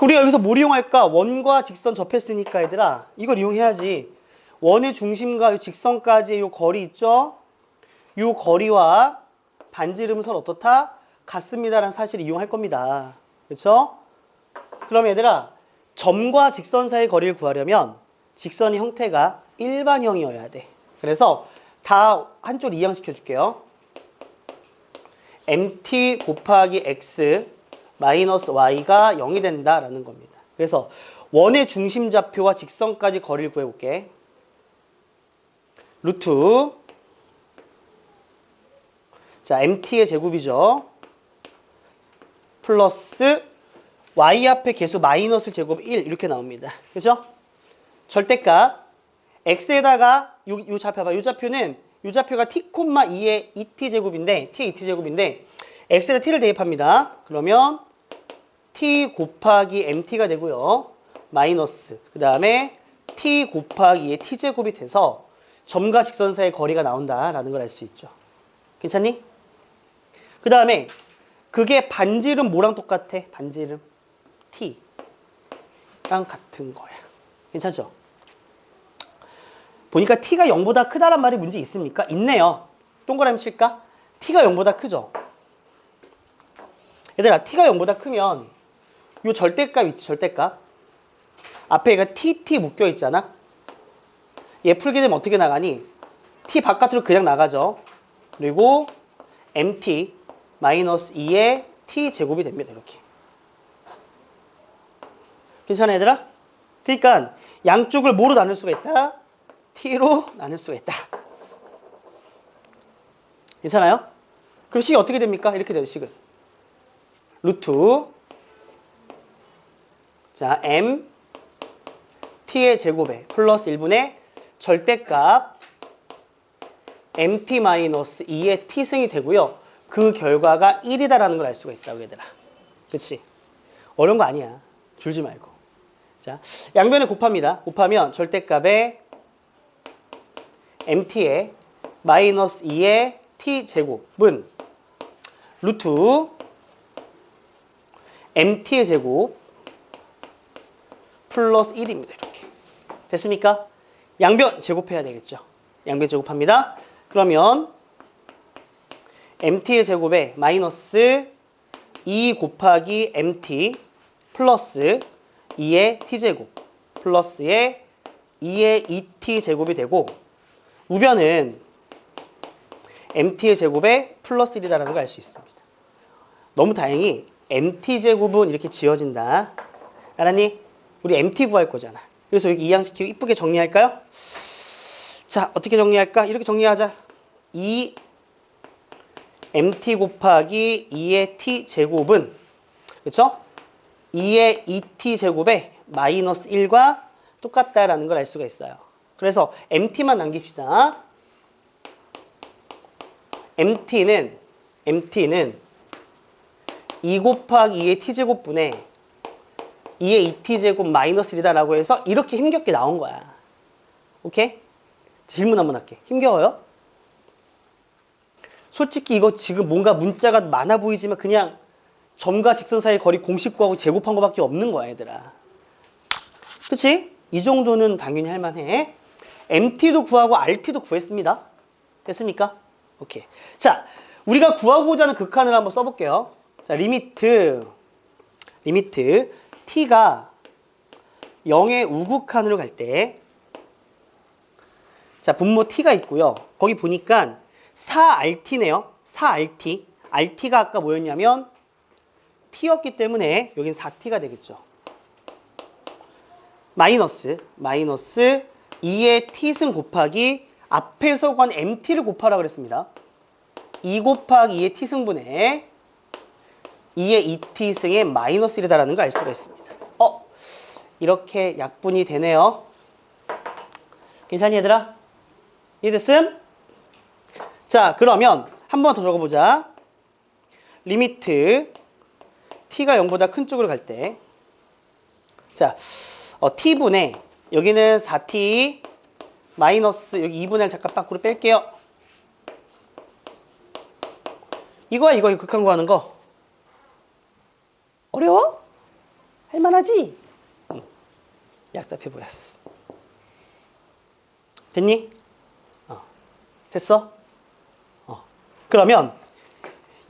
[SPEAKER 1] 우리가 여기서 뭘 이용할까? 원과 직선 접했으니까 얘들아 이걸 이용해야지. 원의 중심과 이 직선까지의 요 거리 있죠? 요 거리와 반지름은 서로 어떻다? 같습니다라는 사실을 이용할 겁니다. 그렇죠? 그럼 얘들아 점과 직선 사이의 거리를 구하려면 직선의 형태가 일반형이어야 돼. 그래서 다 한쪽으로 이항시켜 줄게요. MT 곱하기 X 마이너스 Y가 0이 된다라는 겁니다. 그래서 원의 중심 좌표와 직선까지 거리를 구해볼게. 루트 자 MT의 제곱이죠. 플러스 Y 앞에 계수 마이너스 제곱 1 이렇게 나옵니다. 그죠? 절대값 X에다가 요 좌표 봐봐. 요 좌표가 T, 2의 2T 제곱인데 T의 2T 제곱인데 X에다 T를 대입합니다. 그러면 T 곱하기 MT가 되고요. 마이너스 그 다음에 T 곱하기 2의 T 제곱이 돼서 점과 직선 사이의 거리가 나온다라는 걸 알 수 있죠. 괜찮니? 그 다음에 그게 반지름 뭐랑 똑같아? 반지름 T랑 같은 거야. 괜찮죠? 보니까 T가 0보다 크다란 말이 문제 있습니까? 있네요. 동그라미 칠까? T가 0보다 크죠? 얘들아, t가 0보다 크면 요 절대값 있지, 절대값. 앞에 얘가 t 묶여 있잖아. 얘 풀게 되면 어떻게 나가니? t 바깥으로 그냥 나가죠. 그리고 mt 마이너스 2의 t 제곱이 됩니다. 이렇게. 괜찮아, 얘들아? 그러니까 양쪽을 뭐로 나눌 수가 있다? t로 나눌 수가 있다. 괜찮아요? 그럼 식이 어떻게 됩니까? 이렇게 돼요, 식은. 루트 자, m t의 제곱에 플러스 1분의 절대값 mt-2의 t승이 되고요. 그 결과가 1이다라는 걸 알 수가 있다고, 얘들아. 그치? 어려운 거 아니야. 줄지 말고. 자, 양변에 곱합니다. 곱하면 절대값에 mt의 마이너스 2의 t제곱은 루트 mt의 제곱 플러스 1입니다. 이렇게. 됐습니까? 양변 제곱해야 되겠죠. 양변 제곱합니다. 그러면 mt의 제곱에 마이너스 2 곱하기 mt 플러스 2의 t제곱 플러스의 2의 2t 제곱이 되고 우변은 mt의 제곱에 플러스 1이다라는 걸 알 수 있습니다. 너무 다행히 mt제곱은 이렇게 지어진다. 알았니? 우리 mt 구할 거잖아. 그래서 여기 이항시키고 이쁘게 정리할까요? 자, 어떻게 정리할까? 이렇게 정리하자. 2 mt 곱하기 2의 t제곱은 그쵸? 2의 2t 제곱에 마이너스 1과 똑같다라는 걸 알 수가 있어요. 그래서 mt만 남깁시다. mt는 2 곱하기 2의 t제곱분의 2의 2t제곱 마이너스 1이다라고 해서 이렇게 힘겹게 나온 거야. 오케이? 질문 한번 할게. 힘겨워요? 솔직히 이거 지금 뭔가 문자가 많아 보이지만 그냥 점과 직선 사이 거리 공식 구하고 제곱한 거밖에 없는 거야, 얘들아. 그치? 이 정도는 당연히 할만해. MT도 구하고 RT도 구했습니다. 됐습니까? 오케이. 자, 우리가 구하고자 하는 극한을 한번 써볼게요. 자, 리미트 t가 0의 우극한으로 갈 때, 자, 분모 t가 있고요. 거기 보니까 4rt네요. 4rt. rt가 아까 뭐였냐면 t였기 때문에 여긴 4t가 되겠죠. 마이너스 2의 t승 곱하기 앞에서 간 mt를 곱하라 그랬습니다. 2 곱하기 2의 t승분의 2의 2t승의 마이너스 1이다라는 걸 알 수가 있습니다. 이렇게 약분이 되네요. 괜찮니, 얘들아? 이해됐음? 자, 그러면 한 번 더 적어보자. 리미트 t가 0보다 큰 쪽으로 갈 때, 자, t분의 여기는 4t 마이너스 여기 2분의 1 잠깐 밖으로 뺄게요. 이거 극한 구하는 거 어려워? 할만하지? 응. 얍삽해 보였어. 됐니? 됐어? 그러면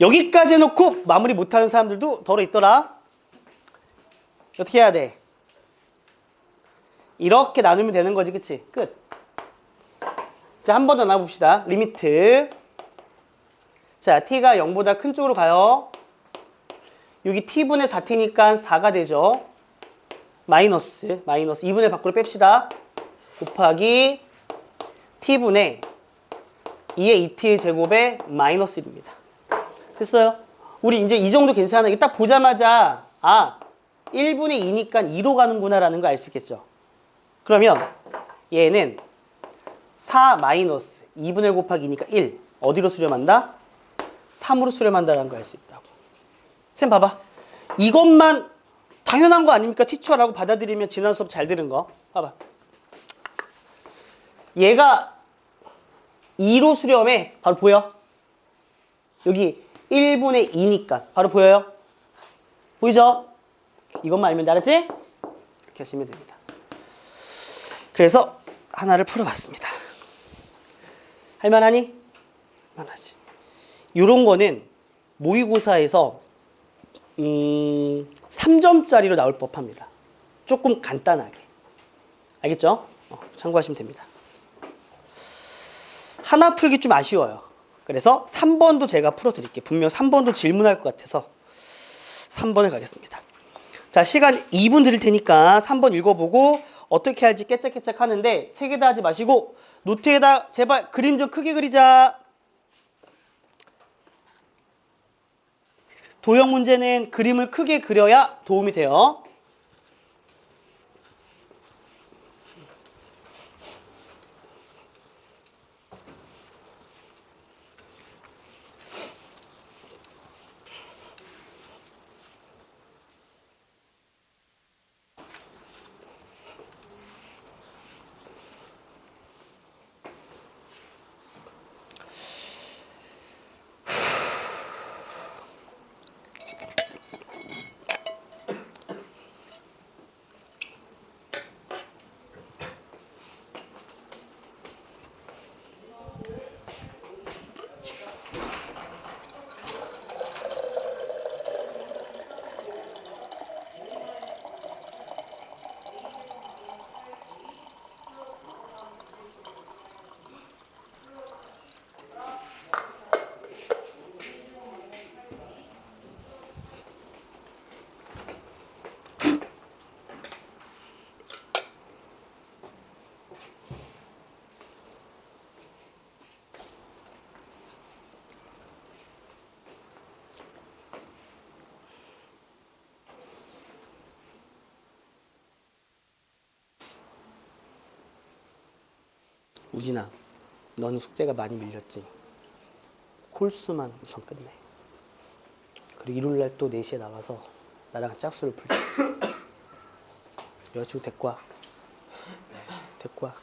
[SPEAKER 1] 여기까지 해놓고 마무리 못하는 사람들도 덜어 있더라. 어떻게 해야 돼? 이렇게 나누면 되는 거지, 그치? 끝. 자, 한 번 더 나눠봅시다. 리미트. 자, t가 0보다 큰 쪽으로 가요. 여기 t분의 4t니까 4가 되죠. 마이너스 2분의 밖으로 뺍시다. 곱하기 t분의 2의 2t의 제곱에 마이너스 1입니다. 됐어요? 우리 이제 이 정도 괜찮아. 이게 딱 보자마자 1분의 2니까 2로 가는구나 라는 거 알 수 있겠죠? 그러면 얘는 4 마이너스 2분의 1 곱하기 2니까 1. 어디로 수렴한다? 3으로 수렴한다는 거 알 수 있다고. 쌤 봐봐. 이것만 당연한 거 아닙니까? 티처라고 받아들이면 지난 수업 잘 들은 거. 봐봐. 얘가 2로 수렴해. 바로 보여? 여기 1분의 2니까 바로 보여요? 보이죠? 이것만 알면 돼. 알았지? 이렇게 하시면 됩니다. 그래서 하나를 풀어봤습니다. 할만하니? 할만하지. 이런 거는 모의고사에서 3점짜리로 나올 법합니다. 조금 간단하게. 알겠죠? 참고하시면 됩니다. 하나 풀기 좀 아쉬워요. 그래서 3번도 제가 풀어드릴게요. 분명 3번도 질문할 것 같아서 3번을 가겠습니다. 자, 시간 2분 드릴 테니까 3번 읽어보고 어떻게 할지 깨짝깨짝 하는데 책에다 하지 마시고 노트에다 제발 그림 좀 크게 그리자. 도형 문제는 그림을 크게 그려야 도움이 돼요. 우진아, 너는 숙제가 많이 밀렸지? 홀수만 우선 끝내. 그리고 일요일날 또 4시에 나가서 나랑 짝수를 풀자. 여자친구 데리고 와. 데리고 와.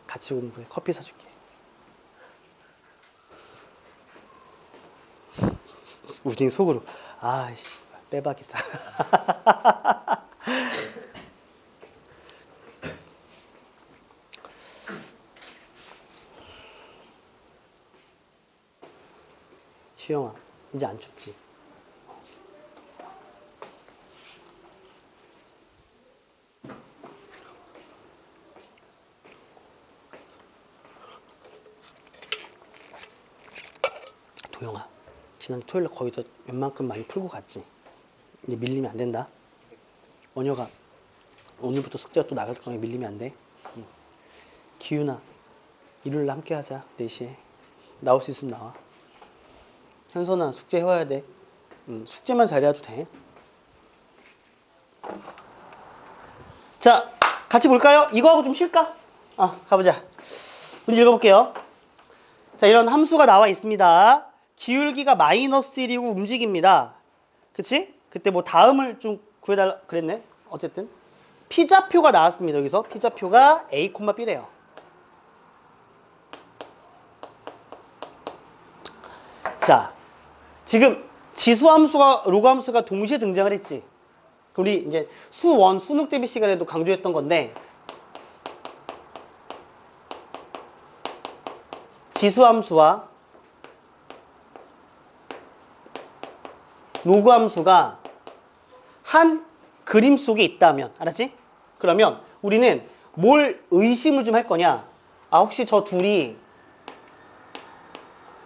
[SPEAKER 1] 같이 공부해. 커피 사줄게. 우진이 속으로 아이씨 빼박이다. 시영아, 이제 안 춥지? 도영아, 지난 토요일에 거의 다 웬만큼 많이 풀고 갔지? 이제 밀리면 안 된다. 원혁아, 오늘부터 숙제가 또 나갈 거니까 밀리면 안 돼. 기훈아, 일요일날 함께 하자. 4시에. 나올 수 있으면 나와. 현선아, 숙제 해와야 돼. 숙제만 잘해도 돼. 자, 같이 볼까요? 이거하고 좀 쉴까? 가보자. 문제 읽어볼게요. 자, 이런 함수가 나와 있습니다. 기울기가 마이너스 1이고 움직입니다. 그치? 그때 뭐 다음을 좀 구해달라 그랬네. 어쨌든 피자표가 나왔습니다. 여기서 피자표가 A, B래요. 자, 지금 지수함수가 로그함수가 동시에 등장을 했지. 우리 이제 수1 수능 대비 시간에도 강조했던 건데 지수함수와 로그함수가 한 그림 속에 있다면, 알았지? 그러면 우리는 뭘 의심을 좀 할 거냐? 혹시 저 둘이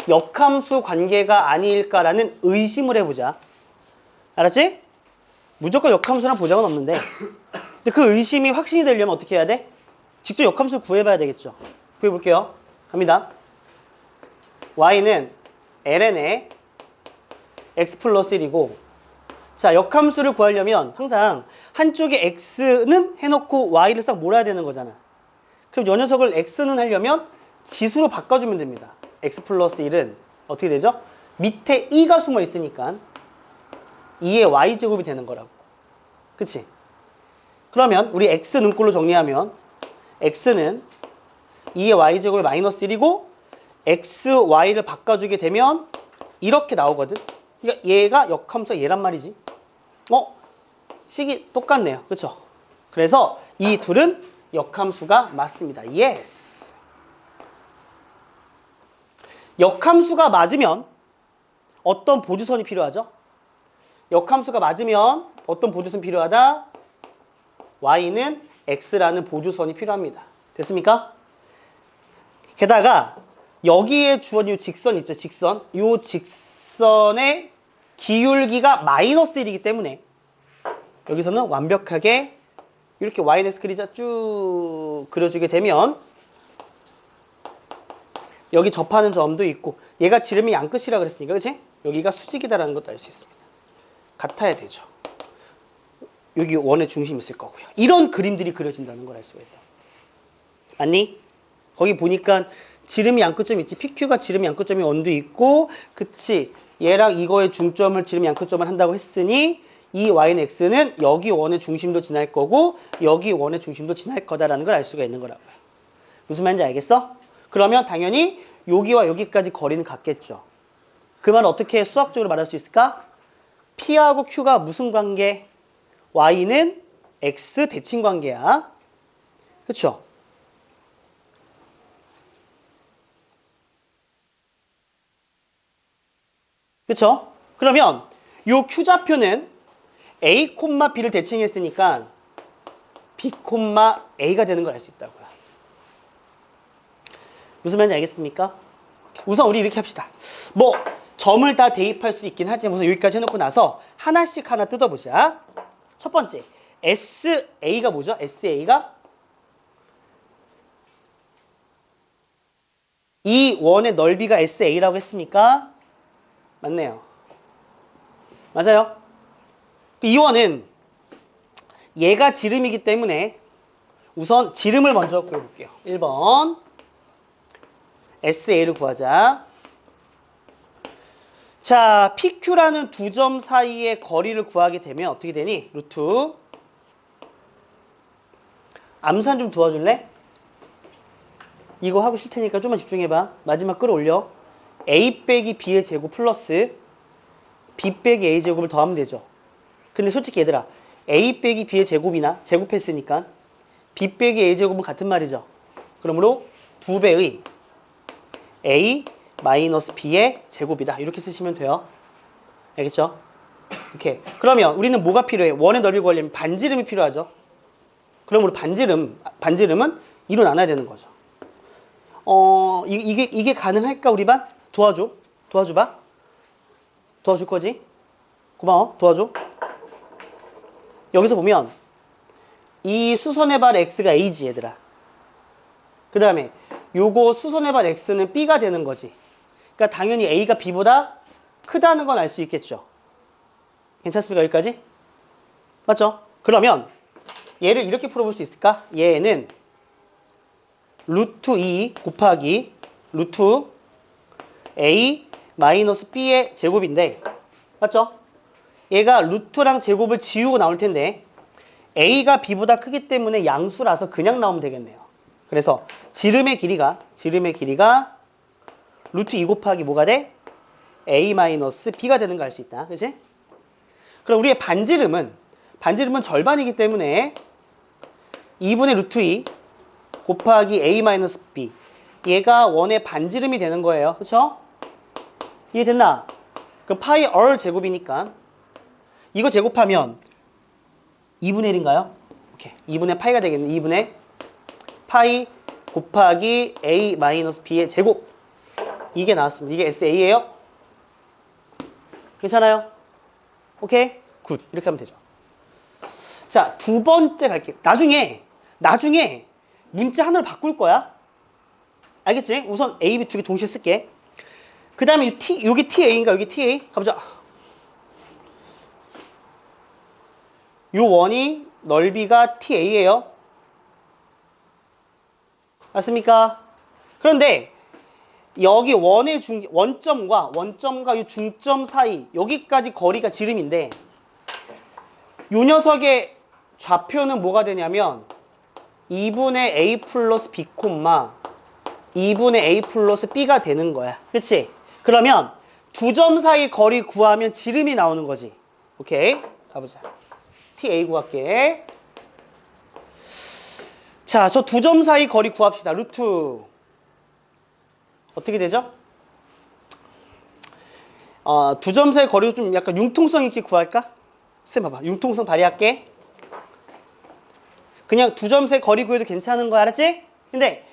[SPEAKER 1] 역함수 관계가 아닐까라는 의심을 해보자. 알았지? 무조건 역함수랑 보장은 없는데 근데 그 의심이 확신이 되려면 어떻게 해야 돼? 직접 역함수를 구해봐야 되겠죠. 구해볼게요. 갑니다. y는 ln에 x 플러스 1이고 자, 역함수를 구하려면 항상 한쪽에 x는 해놓고 y를 싹 몰아야 되는 거잖아. 그럼 이 녀석을 x는 하려면 지수로 바꿔주면 됩니다. x 플러스 1은 어떻게 되죠? 밑에 2가 숨어 있으니까 2의 y제곱이 되는 거라고. 그치? 그러면 우리 x 눈꼴로 정리하면 x는 2의 y제곱이 마이너스 1이고 x, y를 바꿔주게 되면 이렇게 나오거든. 그러니까 얘가 역함수가 얘란 말이지. 식이 똑같네요. 그쵸? 그래서 이 둘은 역함수가 맞습니다. Yes. 역함수가 맞으면 어떤 보조선이 필요하죠? 역함수가 맞으면 어떤 보조선 필요하다? y는 x라는 보조선이 필요합니다. 됐습니까? 게다가 여기에 주어진 이 직선 있죠, 직선. 이 직선의 기울기가 마이너스 1이기 때문에 여기서는 완벽하게 이렇게 yx 그리자 쭉 그려주게 되면 여기 접하는 점도 있고 얘가 지름이 양끝이라 그랬으니까 그치? 여기가 수직이다라는 것도 알 수 있습니다. 같아야 되죠. 여기 원의 중심이 있을 거고요. 이런 그림들이 그려진다는 걸 알 수가 있다. 맞니? 거기 보니까 지름이 양끝점이 있지. PQ가 지름이 양끝점이 원도 있고 그치? 얘랑 이거의 중점을 지름이 양끝점을 한다고 했으니 이 y는 x는 여기 원의 중심도 지날 거고 여기 원의 중심도 지날 거다라는 걸 알 수가 있는 거라고요. 무슨 말인지 알겠어? 그러면 당연히 여기와 여기까지 거리는 같겠죠. 그 말은 어떻게 수학적으로 말할 수 있을까? P하고 Q가 무슨 관계? Y는 X 대칭 관계야. 그쵸? 그쵸? 그러면 요 Q좌표는 A, B를 대칭했으니까 B, A가 되는 걸 알 수 있다고요. 무슨 말인지 알겠습니까? 우선 우리 이렇게 합시다. 뭐 점을 다 대입할 수 있긴 하지만 우선 여기까지 해놓고 나서 하나씩 하나 뜯어보자. 첫 번째, SA가 뭐죠? SA가 이 원의 넓이가 SA라고 했습니까? 맞네요. 맞아요. 이 원은 얘가 지름이기 때문에 우선 지름을 먼저 구해볼게요. 1번 SA를 구하자. 자, PQ라는 두 점 사이의 거리를 구하게 되면 어떻게 되니? 루트. 암산 좀 도와줄래? 이거 하고 싶을 테니까 좀만 집중해봐. 마지막 끌어올려. A 빼기 B의 제곱 플러스 B 빼기 A 제곱을 더하면 되죠. 근데 솔직히 얘들아, A 빼기 B의 제곱이나 제곱했으니까 B 빼기 A 제곱은 같은 말이죠. 그러므로 2배의 A 마이너스 B의 제곱이다. 이렇게 쓰시면 돼요. 알겠죠? 오케이. 그러면 우리는 뭐가 필요해? 원의 넓이 구하려면 반지름이 필요하죠. 그러므로 반지름은 2로 나눠야 되는 거죠. 이게 가능할까, 우리 반? 도와줘. 도와줘봐. 도와줄 거지? 고마워. 도와줘. 여기서 보면 이 수선의 발 x가 a지, 얘들아. 그 다음에 요거 수선의 발 x는 b가 되는 거지. 그러니까 당연히 a가 b보다 크다는 건 알 수 있겠죠. 괜찮습니까? 여기까지? 맞죠? 그러면 얘를 이렇게 풀어볼 수 있을까? 얘는 루트 2 곱하기 루트 a 마이너스 b의 제곱인데 맞죠? 얘가 루트랑 제곱을 지우고 나올 텐데 a가 b보다 크기 때문에 양수라서 그냥 나오면 되겠네요. 그래서 지름의 길이가 루트 2 곱하기 뭐가 돼? a 마이너스 b가 되는 거 알 수 있다. 그치? 그럼 우리의 반지름은 절반이기 때문에 2분의 루트 2 곱하기 a 마이너스 b 얘가 원의 반지름이 되는 거예요. 그쵸? 이해됐나? 그럼 파이 r 제곱이니까 이거 제곱하면 2분의 1인가요? 오케이. 2분의 파이가 되겠네. 2분의 파이 곱하기 a 마이너스 b의 제곱 이게 나왔습니다. 이게 SA예요. 괜찮아요? 오케이? 굿. 이렇게 하면 되죠. 자, 두 번째 갈게요. 나중에 문자 하나로 바꿀 거야. 알겠지? 우선 A, B 두 개 동시에 쓸게. 그 다음에 여기 TA인가? 여기 TA? 가보자. 요 원이 넓이가 TA예요. 맞습니까? 그런데 여기 원점과 이 중점 사이 여기까지 거리가 지름인데 요 녀석의 좌표는 뭐가 되냐면 2분의 A 플러스 B, 2분의 A 플러스 B가 되는 거야. 그치? 그러면 두 점 사이 거리 구하면 지름이 나오는 거지. 오케이? 가보자. TA 구할게. 자, 저 두 점 사이 거리 구합시다. 루트. 어떻게 되죠? 두 점 사이 거리도 좀 약간 융통성 있게 구할까? 쌤 봐봐. 융통성 발휘할게. 그냥 두 점 사이 거리 구해도 괜찮은 거 알았지? 근데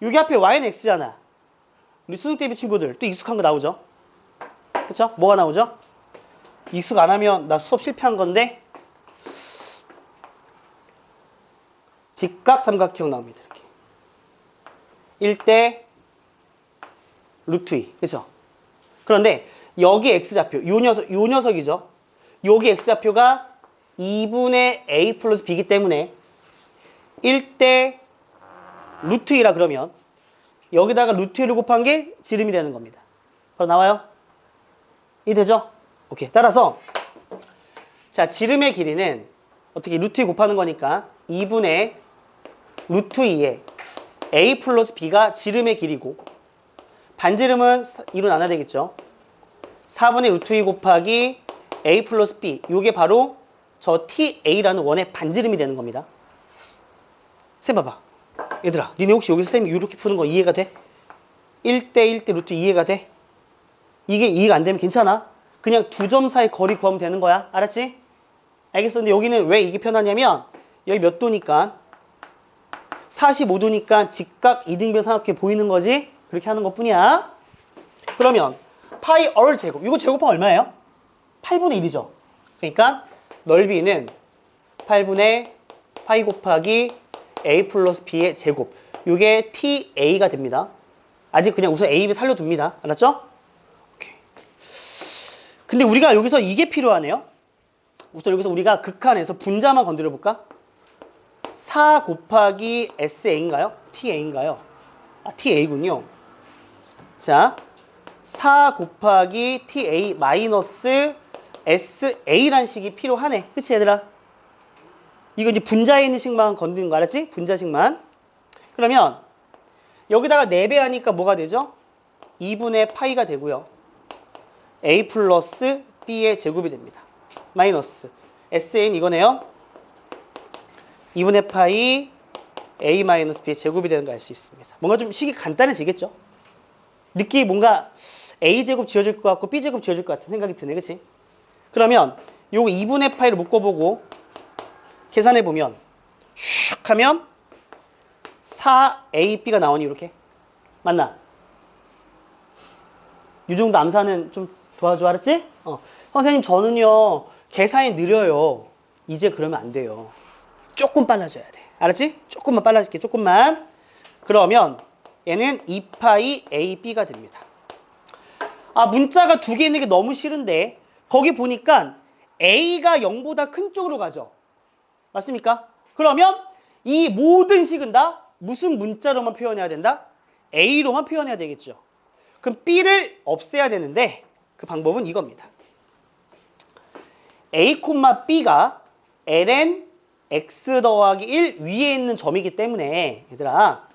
[SPEAKER 1] 여기 앞에 y는 x잖아. 우리 수능 대비 친구들 또 익숙한 거 나오죠? 그쵸? 뭐가 나오죠? 익숙 안 하면 나 수업 실패한 건데 직각 삼각형 나옵니다. 이렇게 1대 루트 2. 그쵸? 그런데 여기 x좌표 요 녀석이죠. 여기 x좌표가 2분의 a 플러스 b이기 때문에 1대 루트 2라 그러면 여기다가 루트 1을 곱한 게 지름이 되는 겁니다. 바로 나와요? 이해되죠? 오케이. 따라서 자, 지름의 길이는 어떻게 루트 2 곱하는 거니까 2분의 루트 2에 a 플러스 b가 지름의 길이고 반지름은 2로 나눠야 되겠죠. 4분의 루트 2 곱하기 a 플러스 b 이게 바로 저 ta라는 원의 반지름이 되는 겁니다. 쌤 봐봐. 얘들아 니네 혹시 여기서 쌤이 이렇게 푸는 거 이해가 돼? 1대 1대 루트 이해가 돼? 이게 이해가 안 되면 괜찮아. 그냥 두 점 사이 거리 구하면 되는 거야. 알았지? 알겠어. 근데 여기는 왜 이게 편하냐면 여기 몇 도니까 45도니까 직각 이등변 삼각형이 보이는 거지. 그렇게 하는 것 뿐이야. 그러면 파이 얼 제곱 이거 제곱하면 얼마예요? 8분의 1이죠. 그러니까 넓이는 8분의 파이 곱하기 a 플러스 b의 제곱. 이게 ta가 됩니다. 아직 그냥 우선 a, b 살려둡니다. 알았죠? 오케이. 근데 우리가 여기서 이게 필요하네요. 우선 여기서 우리가 극한에서 분자만 건드려 볼까? 4 곱하기 sa인가요? ta인가요? ta군요. 자, 4 곱하기 ta 마이너스 sa라는 식이 필요하네. 그치 얘들아? 이거 이제 분자에 있는 식만 건드는 거 알았지? 분자식만. 그러면 여기다가 4배 하니까 뭐가 되죠? 2분의 파이가 되고요. a 플러스 b의 제곱이 됩니다. 마이너스 san 이거네요. 2분의 파이 a 마이너스 b의 제곱이 되는 거 알 수 있습니다. 뭔가 좀 식이 간단해지겠죠? 느낌이 뭔가 a제곱 지워질 것 같고 b제곱 지워질 것 같은 생각이 드네. 그치? 그러면 요거 2분의 파이를 묶어보고 계산해보면 슉 하면 4ab가 나오니 이렇게 맞나? 이 정도 암산은 좀 도와줘. 알았지? 선생님 저는요 계산이 느려요. 이제 그러면 안 돼요. 조금 빨라져야 돼. 알았지? 조금만 빨라질게. 조금만. 그러면 얘는 2파이 ab가 됩니다. 문자가 두 개 있는 게 너무 싫은데 거기 보니까 a가 0보다 큰 쪽으로 가죠. 맞습니까? 그러면 이 모든 식은 다 무슨 문자로만 표현해야 된다? a로만 표현해야 되겠죠. 그럼 b를 없애야 되는데 그 방법은 이겁니다. a, b가 ln x 더하기 1 위에 있는 점이기 때문에 얘들아